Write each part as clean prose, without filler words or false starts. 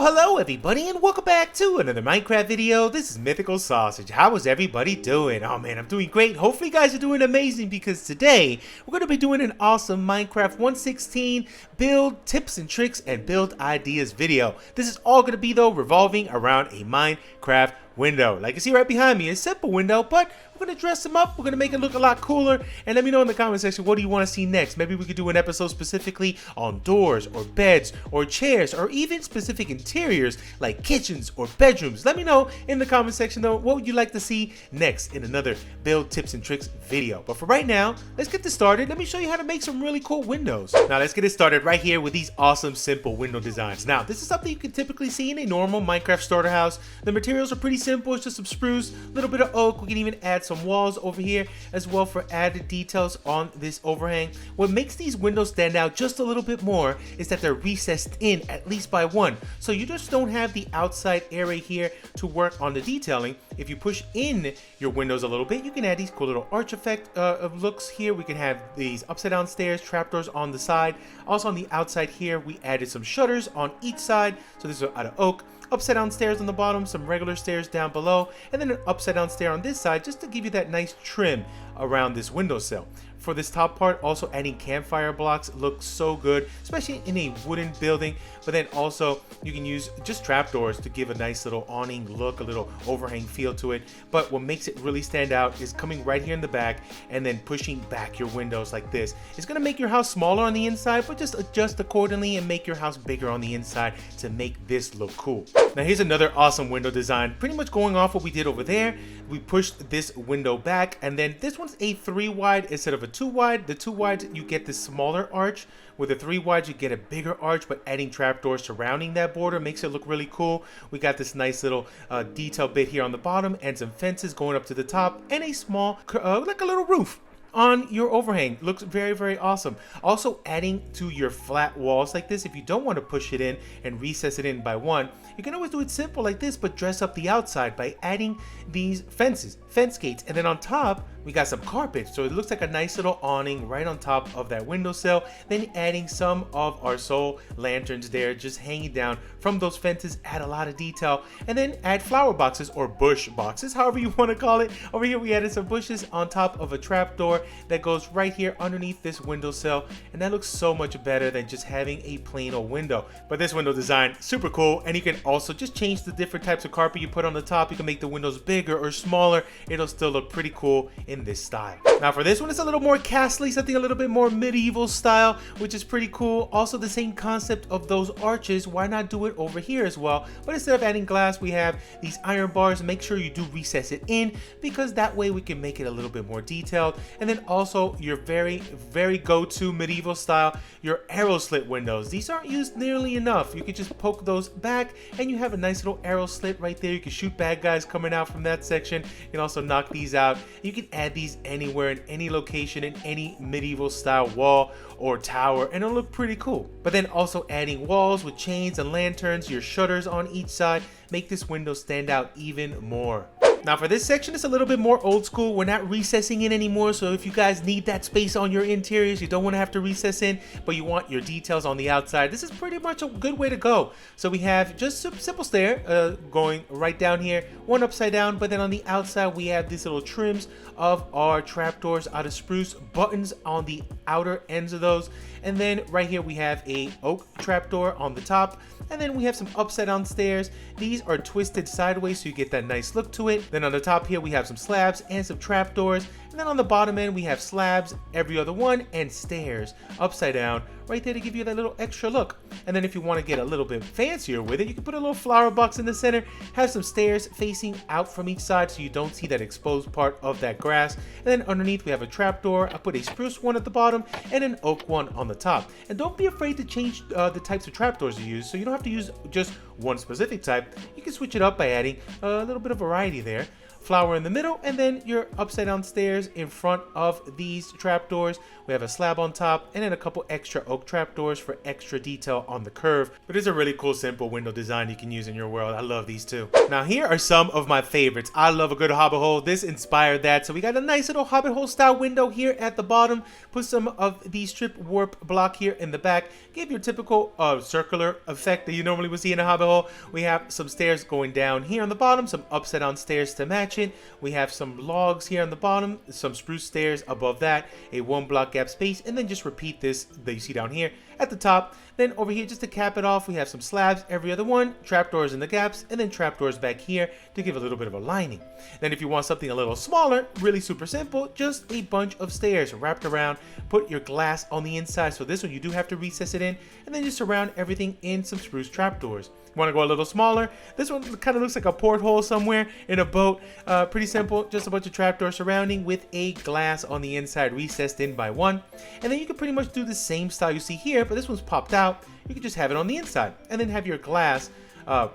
Hello everybody, and welcome back to another Minecraft video. This is MythicalSausage. How is everybody doing? Oh man, I'm doing great. Hopefully you guys are doing amazing, because today we're going to be doing an awesome Minecraft 1.16 build tips and tricks and build ideas video. This is all going to be though revolving around a Minecraft window. Like you see right behind me, a simple window, but we're going to dress them up. We're going to make it look a lot cooler. And let me know in the comment section, what do you want to see next? Maybe we could do an episode specifically on doors or beds or chairs or even specific interiors like kitchens or bedrooms. Let me know in the comment section though, what would you like to see next in another build tips and tricks video. But for right now, let's get this started. Let me show you how to make some really cool windows. Now let's get it started right here with these awesome simple window designs. Now this is something you can typically see in a normal Minecraft starter house. The materials are pretty simple. It's just some spruce, a little bit of oak. We can even add some walls over here as well for added details on this overhang. What makes these windows stand out just a little bit more is that they're recessed in at least by one. So you just don't have the outside area here to work on the detailing. If you push in your windows a little bit, you can add these cool little arch effect of looks here. We can have these upside down stairs, trapdoors on the side. Also on the outside here, we added some shutters on each side. So this is out of oak. Upside down stairs on the bottom, some regular stairs down below, and then an upside down stair on this side just to give you that nice trim around this windowsill. For this top part, also adding campfire blocks looks so good, especially in a wooden building. But then also you can use just trapdoors to give a nice little awning look, a little overhang feel to it. But what makes it really stand out is coming right here in the back and then pushing back your windows like this. It's gonna make your house smaller on the inside, but just adjust accordingly and make your house bigger on the inside to make this look cool. Now here's another awesome window design, pretty much going off what we did over there. We pushed this window back, and then this one's a 3 wide instead of a 2 wide. The 2 wide, you get this smaller arch. With the 3 wide, you get a bigger arch, but adding trapdoors surrounding that border makes it look really cool. We got this nice little detail bit here on the bottom and some fences going up to the top and a small, like a little roof on your overhang. Looks very awesome. Also adding to your flat walls like this, if you don't want to push it in and recess it in by one, you can always do it simple like this, but dress up the outside by adding these fence gates. And then on top, we got some carpet, so it looks like a nice little awning right on top of that windowsill. Then adding some of our soul lanterns there, just hanging down from those fences, add a lot of detail. And then add flower boxes or bush boxes, however you want to call it. Over here we added some bushes on top of a trapdoor that goes right here underneath this windowsill, and that looks so much better than just having a plain old window. But this window design, super cool. And you can also just change the different types of carpet you put on the top. You can make the windows bigger or smaller. It'll still look pretty cool in this style. Now for this one, it's a little more castle-y, something a little bit more medieval style, which is pretty cool. Also the same concept of those arches, why not do it over here as well? But instead of adding glass, we have these iron bars. Make sure you do recess it in, because that way we can make it a little bit more detailed. And then also your very go-to medieval style, your arrow slit windows. These aren't used nearly enough. You can just poke those back and you have a nice little arrow slit right there. You can shoot bad guys coming out from that section. You can also knock these out. You can add these anywhere in any location in any medieval style wall or tower, and it'll look pretty cool. But then also adding walls with chains and lanterns, your shutters on each side, make this window stand out even more. Now for this section, it's a little bit more old school. We're not recessing in anymore, so if you guys need that space on your interiors, you don't want to have to recess in, but you want your details on the outside, this is pretty much a good way to go. So we have just a simple stair going right down here, one upside down, but then on the outside we have these little trims of our trapdoors out of spruce, buttons on the outer ends of those, and then right here we have a oak trapdoor on the top, and then we have some upside down stairs. These are twisted sideways so you get that nice look to it. Then on the top here we have some slabs and some trapdoors, and then on the bottom end we have slabs, every other one, and stairs upside down right there to give you that little extra look. And then if you want to get a little bit fancier with it, you can put a little flower box in the center, have some stairs facing out from each side so you don't see that exposed part of that grass. And then underneath we have a trapdoor. I put a spruce one at the bottom and an oak one on the top. And don't be afraid to change the types of trapdoors you use, so you don't have to use just one specific type. You can switch it up by adding a little bit of variety there. flower in the middle, and then your upside down stairs in front of these trapdoors. We have a slab on top, and then a couple extra oak trapdoors for extra detail on the curve. But it's a really cool, simple window design you can use in your world. I love these too. Now here are some of my favorites. I love a good hobbit hole. This inspired that. So we got a nice little hobbit hole style window here at the bottom. Put some of the strip warp block here in the back. Give your typical circular effect that you normally would see in a hobbit hole. We have some stairs going down here on the bottom, some upside down stairs to match it. We have some logs here on the bottom, some spruce stairs above that, a 1 block gap space, and then just repeat this that you see down here at the top. Then over here, just to cap it off, we have some slabs every other one, trapdoors in the gaps, and then trapdoors back here to give a little bit of a lining. Then if you want something a little smaller, really super simple, just a bunch of stairs wrapped around. Put your glass on the inside, so this one you do have to recess it in, and then just surround everything in some spruce trapdoors. Want to go a little smaller? This one kind of looks like a porthole somewhere in a boat. Pretty simple, just a bunch of trapdoors surrounding with a glass on the inside recessed in by one. And then you can pretty much do the same style you see here, but this one's popped out. You can just have it on the inside and then have your glass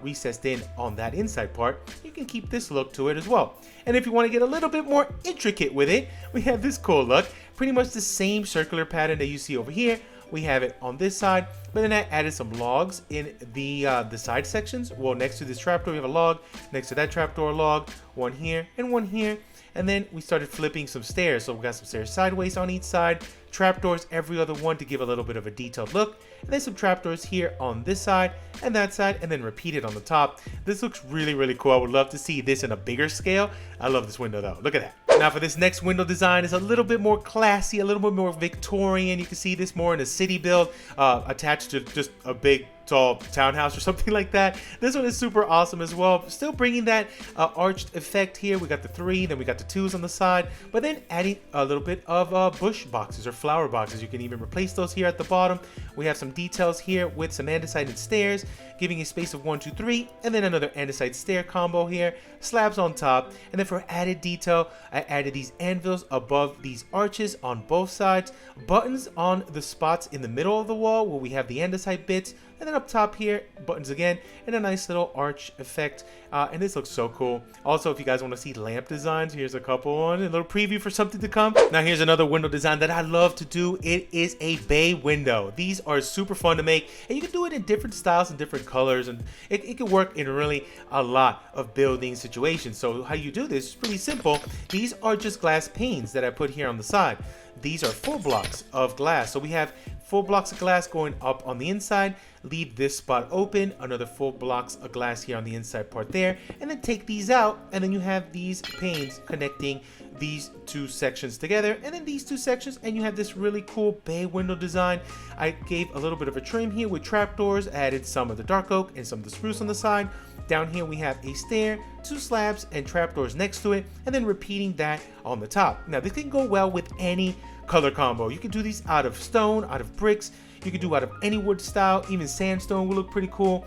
recessed in on that inside part. You can keep this look to it as well. And if you want to get a little bit more intricate with it, we have this cool look. Pretty much the same circular pattern that you see over here. We have it on this side, but then I added some logs in the side sections. Well, next to this trapdoor, we have a log. Next to that trapdoor, log. One here and one here. And then we started flipping some stairs. So we got some stairs sideways on each side, trapdoors every other one to give a little bit of a detailed look, and then some trapdoors here on this side and that side, and then repeat it on the top. This looks really, really cool. I would love to see this in a bigger scale. I love this window though. Look at that. Now for this next window design, is a little bit more classy, a little bit more Victorian. You can see this more in a city build, attached to just a big tall townhouse or something like that. This one is super awesome as well. Still bringing that arched effect here. We got the 3, then we got the 2s on the side, but then adding a little bit of bush boxes or flower boxes. You can even replace those here at the bottom. We have some details here with some andesite stairs, giving a space of 1, 2, 3, and then another andesite stair combo here, slabs on top. And then for added detail, I added these anvils above these arches on both sides, buttons on the spots in the middle of the wall where we have the andesite bits, and then up top here, buttons again, and a nice little arch effect. And this looks so cool. Also, if you guys want to see lamp designs, here's a couple on, a little preview for something to come. Now here's another window design that I love to do. It is a bay window. These are super fun to make, and you can do it in different styles and different colors, and it can work in really a lot of building situations. So how you do this is pretty simple. These are just glass panes that I put here on the side. These are full blocks of glass. So we have full blocks of glass going up on the inside, leave this spot open, another full blocks of glass here on the inside part there, and then take these out, and then you have these panes connecting these two sections together, and then these two sections, and you have this really cool bay window design. I gave a little bit of a trim here with trapdoors, added some of the dark oak and some of the spruce on the side. Down here we have a stair, 2 slabs, and trapdoors next to it, and then repeating that on the top. Now this can go well with any color combo. You can do these out of stone, out of bricks. You can do out of any wood style, even sandstone will look pretty cool.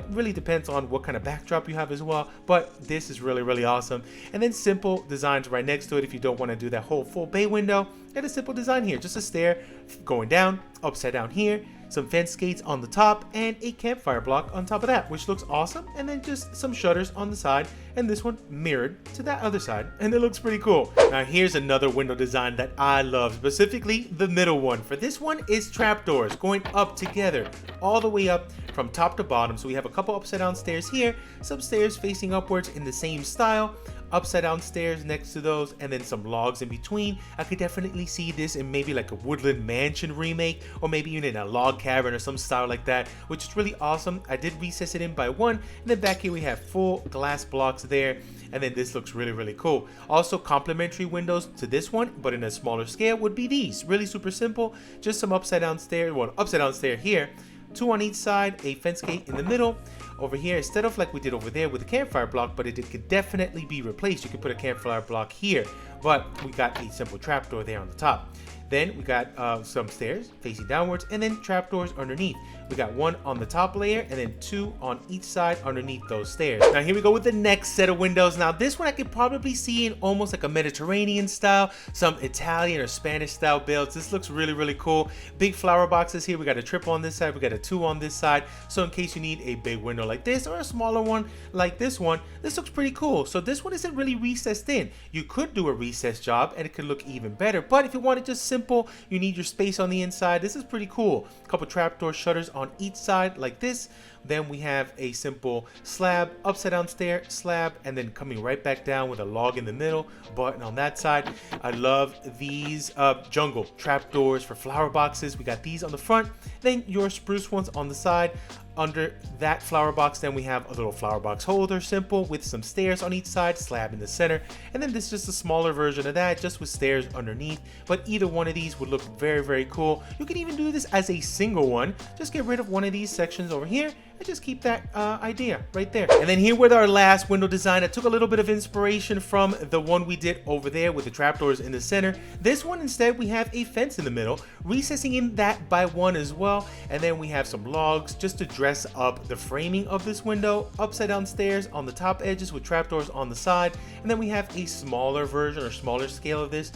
Really depends on what kind of backdrop you have as well, but this is really, really awesome. And then simple designs right next to it if you don't want to do that whole full bay window. Got a simple design here, just a stair going down, upside down here, some fence gates on the top, and a campfire block on top of that, which looks awesome. And then just some shutters on the side, and this one mirrored to that other side, and it looks pretty cool. Now here's another window design that I love, specifically the middle one. For this one is trapdoors going up together all the way up from top to bottom. So we have a couple upside down stairs here, some stairs facing upwards in the same style, upside down stairs next to those, and then some logs in between. I could definitely see this in maybe like a woodland mansion remake, or maybe even in a log cabin or some style like that, which is really awesome. I did recess it in by one, and then back here we have full glass blocks there, and then this looks really, really cool. Also complementary windows to this one, but in a smaller scale, would be these. Really super simple, just some upside down stairs, well, upside down stair here, 2 on each side, a fence gate in the middle. Over here, instead of like we did over there with the campfire block, but it could definitely be replaced. You could put a campfire block here, but we got a simple trapdoor there on the top. Then we got some stairs facing downwards, and then trapdoors underneath. We got 1 on the top layer, and then 2 on each side underneath those stairs. Now here we go with the next set of windows. Now this one I could probably see in almost like a Mediterranean style, some Italian or Spanish style builds. This looks really, really cool. Big flower boxes here. We got a triple on this side, we got a 2 on this side. So in case you need a big window window like this or a smaller one like this one, this looks pretty cool. So this one isn't really recessed in. You could do a recessed job and it could look even better, but if you want it just simple, you need your space on the inside, this is pretty cool. A couple trapdoor shutters on each side like this. Then we have a simple slab, upside down stair, slab, and then coming right back down with a log in the middle, button on that side. I love these jungle trapdoors for flower boxes. We got these on the front, then your spruce ones on the side. Under that flower box, then we have a little flower box holder, simple, with some stairs on each side, slab in the center, and then this is just a smaller version of that, just with stairs underneath. But either one of these would look very, very cool. You can even do this as a single one. Just get rid of one of these sections over here and just keep that idea right there. And then here with our last window design, I took a little bit of inspiration from the one we did over there with the trapdoors in the center. This one instead, we have a fence in the middle, recessing in that by one as well, and then we have some logs just to dress up the framing of this window, upside down stairs on the top edges with trapdoors on the side, and then we have a smaller version or smaller scale of this.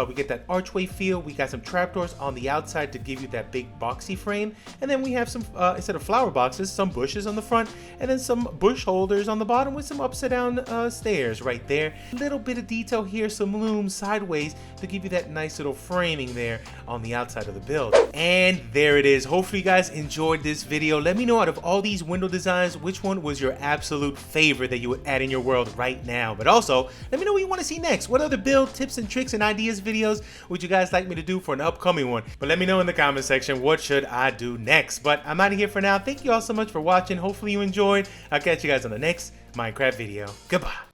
We get that archway feel. We got some trapdoors on the outside to give you that big boxy frame, and then we have some instead of flower boxes, some bushes on the front, and then some bush holders on the bottom with some upside down stairs right there. A little bit of detail here, some looms sideways to give you that nice little framing there on the outside of the build. And there it is. Hopefully you guys enjoyed this video. Let me know, out of all these window designs, which one was your absolute favorite that you would add in your world right now. But also let me know what you want to see next. What other build tips and tricks and ideas videos would you guys like me to do for an upcoming one? But let me know in the comment section, what should I do next? But I'm out of here for now. Thank you all so much for watching. Hopefully you enjoyed. I'll catch you guys on the next Minecraft video. Goodbye.